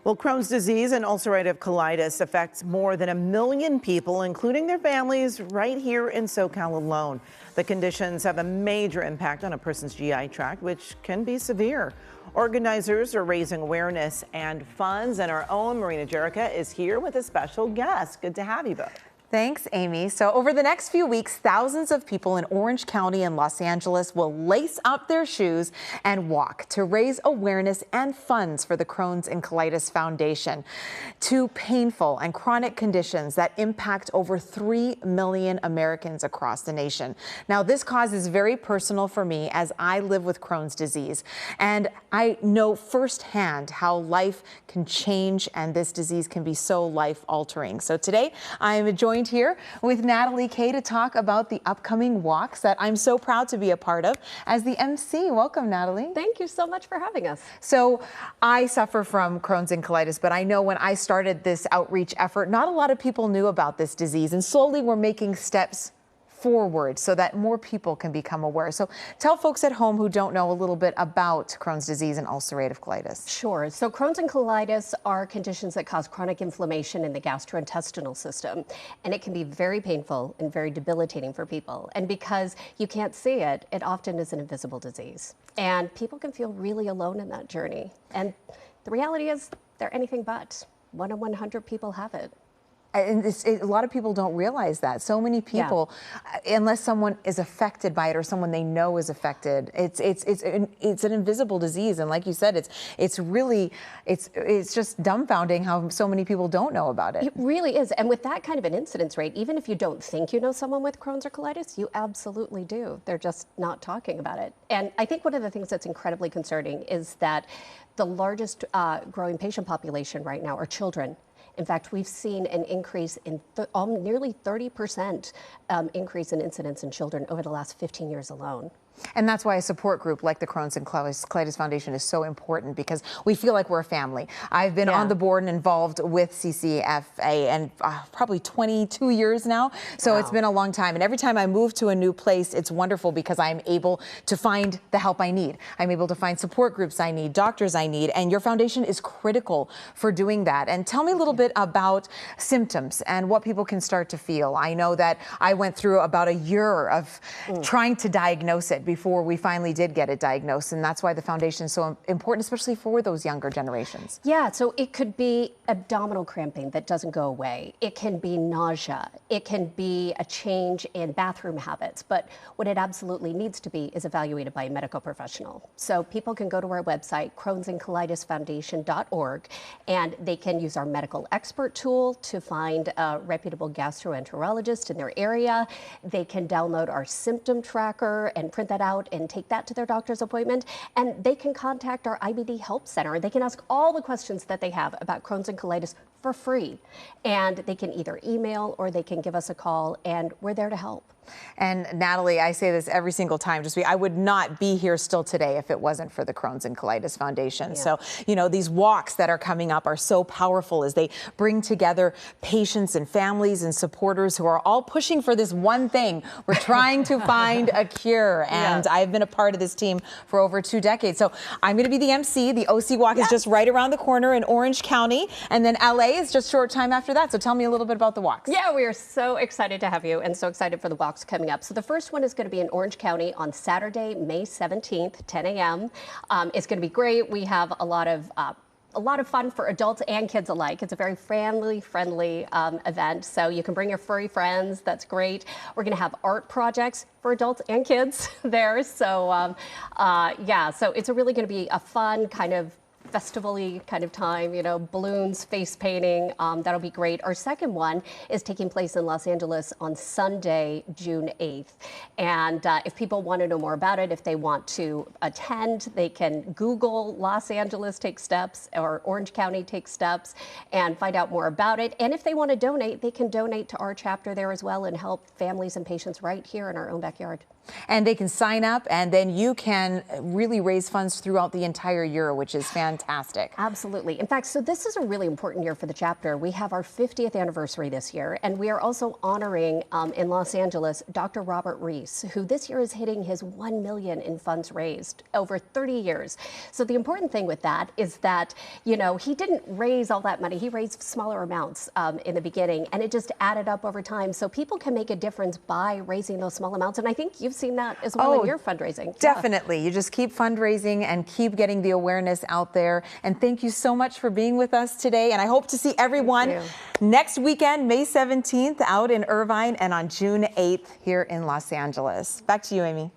Well, Crohn's disease and ulcerative colitis affects more than 1 million people, including their families, right here in SoCal alone. The conditions have a major impact on a person's GI tract, which can be severe. Organizers are raising awareness and funds, and our own Marina Jerica is here with a special guest. Good to have you both. Thanks, Amy. So over the next few weeks, thousands of people in Orange County and Los Angeles will lace up their shoes and walk to raise awareness and funds for the Crohn's and Colitis Foundation. Two painful and chronic conditions that impact over 3 million Americans across the nation. Now, this cause is very personal for me as I live with Crohn's disease, and I know firsthand how life can change and this disease can be so life-altering. So today, I am joined here with Natalie Kay to talk about the upcoming walks that I'm so proud to be a part of as the MC. Welcome, Natalie. Thank you so much for having us. So I suffer from Crohn's and colitis, but I know when I started this outreach effort, not a lot of people knew about this disease, and slowly we're making steps forward so that more people can become aware. So tell folks at home who don't know a little bit about Crohn's disease and ulcerative colitis. Sure. So Crohn's and colitis are conditions that cause chronic inflammation in the gastrointestinal system, and it can be very painful and very debilitating for people. And because you can't see it, it often is an invisible disease. And people can feel really alone in that journey. And the reality is they're anything but. 1 in 100 people have it. And a lot of people don't realize that. So many people, unless someone is affected by it or someone they know is affected, it's an invisible disease. And like you said, it's just dumbfounding how so many people don't know about it. It really is. And with that kind of an incidence rate, even if you don't think you know someone with Crohn's or colitis, you absolutely do. They're just not talking about it. And I think one of the things that's incredibly concerning is that the largest growing patient population right now are children. In fact, we've seen an increase in nearly 30% increase in incidence in children over the last 15 years alone. And that's why a support group like the Crohn's and Colitis Foundation is so important, because we feel like we're a family. I've been on the board and involved with CCFA and probably 22 years now. So It's been a long time. And every time I move to a new place, it's wonderful because I'm able to find the help I need. I'm able to find support groups I need, doctors I need, and your foundation is critical for doing that. And tell me a little bit about symptoms and what people can start to feel. I know that I went through about a year of trying to diagnose it before we finally did get it diagnosed, and that's why the foundation is so important, especially for those younger generations. Yeah, so it could be abdominal cramping that doesn't go away. It can be nausea. It can be a change in bathroom habits, but what it absolutely needs to be is evaluated by a medical professional. So people can go to our website, crohnsandcolitisfoundation.org, and they can use our medical expert tool to find a reputable gastroenterologist in their area. They can download our symptom tracker and print that out and take that to their doctor's appointment, and they can contact our IBD Help Center. They can ask all the questions that they have about Crohn's and colitis for free, and they can either email or they can give us a call, and we're there to help. And Natalie, I say this every single time, I would not be here still today if it wasn't for the Crohn's and Colitis Foundation. So, these walks that are coming up are so powerful as they bring together patients and families and supporters who are all pushing for this one thing. We're trying to find a cure. And I've been a part of this team for over 2 decades. So I'm going to be the MC. The OC Walk is just right around the corner in Orange County. And then LA is just a short time after that. So tell me a little bit about the walks. Yeah, we are so excited to have you and so excited for the walks coming up. So the first one is going to be in Orange County on Saturday, May 17th, 10 a.m. It's going to be great. We have a lot of fun for adults and kids alike. It's a very family-friendly event, so you can bring your furry friends. That's great. We're going to have art projects for adults and kids there. So so it's really going to be a fun kind of festival-y kind of time, balloons, face painting, that'll be great. Our second one is taking place in Los Angeles on Sunday, June 8th. And if people want to know more about it, if they want to attend, they can Google Los Angeles Take Steps or Orange County Take Steps and find out more about it. And if they want to donate, they can donate to our chapter there as well and help families and patients right here in our own backyard. And they can sign up, and then you can really raise funds throughout the entire year, which is fantastic. fantastic. Absolutely. In fact, so this is a really important year for the chapter. We have our 50th anniversary this year, and we are also honoring in Los Angeles Dr. Robert Reese, who this year is hitting his 1 million in funds raised over 30 years. So the important thing with that is that, you know, he didn't raise all that money. He raised smaller amounts in the beginning, and it just added up over time. So people can make a difference by raising those small amounts. And I think you've seen that as well in your fundraising. Definitely. You just keep fundraising and keep getting the awareness out there. And thank you so much for being with us today. And I hope to see everyone next weekend, May 17th, out in Irvine, and on June 8th here in Los Angeles. Back to you, Amy.